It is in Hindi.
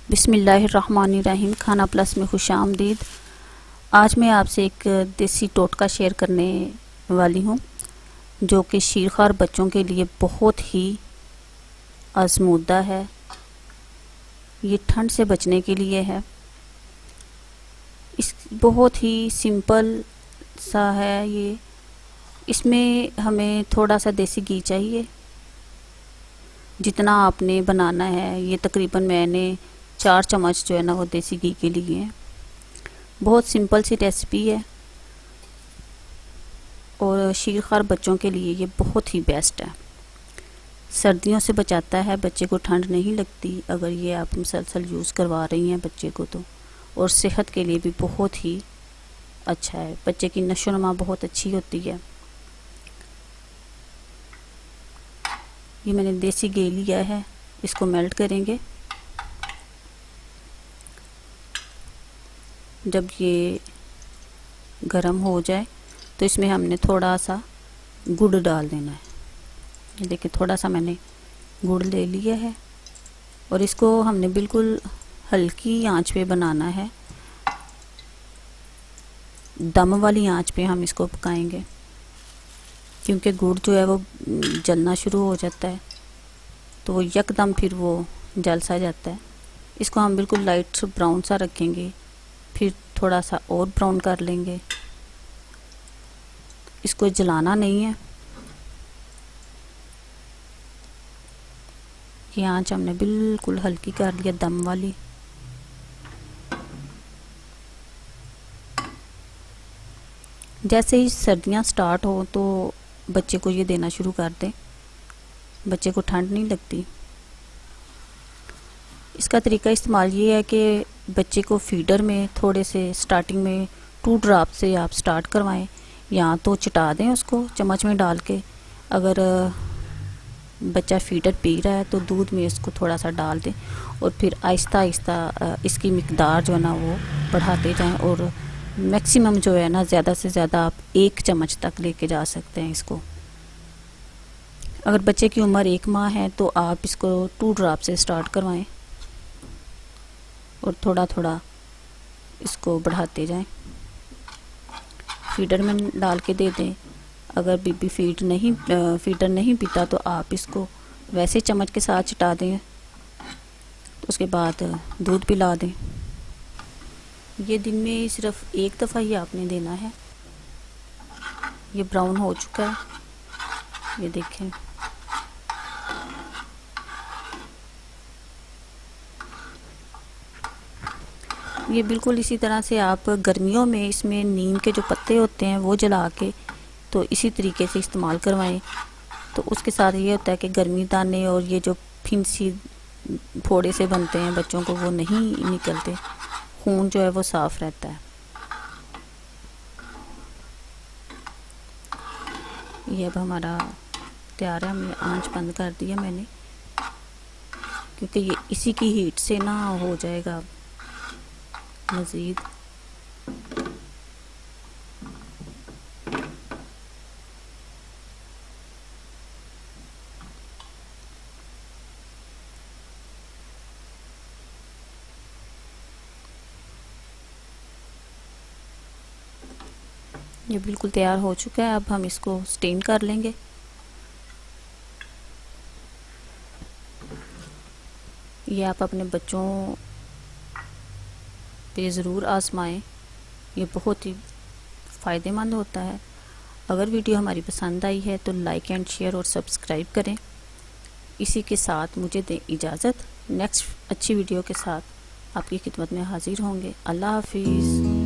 बिस्मिल्लाहिर्रहमानिर्रहीम। खाना प्लस में खुशामदीद। आज मैं आपसे एक देसी टोटका शेयर करने वाली हूँ जो कि शीरखार बच्चों के लिए बहुत ही आजमूदा है। ये ठंड से बचने के लिए है। इस बहुत ही सिंपल सा है ये। इसमें हमें थोड़ा सा देसी घी चाहिए, जितना आपने बनाना है। ये तकरीबन मैंने 4 चम्मच जो है ना वो देसी घी के लिए है। बहुत सिंपल सी रेसिपी है और शीरखार बच्चों के लिए ये बहुत ही बेस्ट है। सर्दियों से बचाता है, बच्चे को ठंड नहीं लगती अगर ये आप मुसलसल यूज़ करवा रही हैं बच्चे को तो। और सेहत के लिए भी बहुत ही अच्छा है। बच्चे की नशोनुमा बहुत अच्छी होती है। ये मैंने देसी घी लिया है, इसको मेल्ट करेंगे। जब ये गरम हो जाए तो इसमें हमने थोड़ा सा गुड़ डाल देना है। ये देखिए थोड़ा सा मैंने गुड़ ले लिया है और इसको हमने बिल्कुल हल्की आंच पे बनाना है। दम वाली आंच पे हम इसको पकाएंगे क्योंकि गुड़ जो है वो जलना शुरू हो जाता है तो वो यकदम फिर वो जल सा जाता है। इसको हम बिल्कुल लाइट ब्राउन सा रखेंगे, फिर थोड़ा सा और ब्राउन कर लेंगे। इसको जलाना नहीं है। ये आंच हमने बिल्कुल हल्की कर लिया, दम वाली। जैसे ही सर्दियां स्टार्ट हो तो बच्चे को ये देना शुरू कर दें, बच्चे को ठंड नहीं लगती। इसका तरीका इस्तेमाल ये है कि बच्चे को फीडर में थोड़े से स्टार्टिंग में 2 ड्रॉप से आप स्टार्ट करवाएं, या तो चटा दें उसको चम्मच में डाल के। अगर बच्चा फीडर पी रहा है तो दूध में इसको थोड़ा सा डाल दें और फिर आहिस्ता आहिस्ता इसकी मिकदार जो है ना वो बढ़ाते जाएं। और मैक्सिमम जो है ना ज़्यादा से ज़्यादा आप 1 चम्मच तक लेके जा सकते हैं इसको। अगर बच्चे की उम्र 1 माह है तो आप इसको 2 ड्रॉप से स्टार्ट करवाएं और थोड़ा थोड़ा इसको बढ़ाते जाएं। फीडर में डाल के दे दें। अगर बीबी फीडर नहीं पीता तो आप इसको वैसे चम्मच के साथ चटा दें, उसके बाद दूध पिला दें। ये दिन में सिर्फ 1 दफ़ा ही आपने देना है। ये ब्राउन हो चुका है, ये देखें। ये बिल्कुल इसी तरह से आप गर्मियों में इसमें नीम के जो पत्ते होते हैं वो जला के तो इसी तरीके से इस्तेमाल करवाएं। तो उसके साथ ये होता है कि गर्मी दाने और ये जो फिंसी फोड़े से बनते हैं बच्चों को वो नहीं निकलते, खून जो है वो साफ़ रहता है। ये अब हमारा तैयार है। हमने आंच बंद कर दिया मैंने, क्योंकि ये इसी की हीट से ना हो जाएगा मज़ीद। ये बिल्कुल तैयार हो चुका है। अब हम इसको स्टेन कर लेंगे। ये आप अपने बच्चों पे ज़रूर आजमाएं। ये बहुत ही फ़ायदेमंद होता है। अगर वीडियो हमारी पसंद आई है तो लाइक एंड शेयर और सब्सक्राइब करें। इसी के साथ मुझे दें इजाज़त। नेक्स्ट अच्छी वीडियो के साथ आपकी खिदमत में हाजिर होंगे। अल्लाह हाफिज़।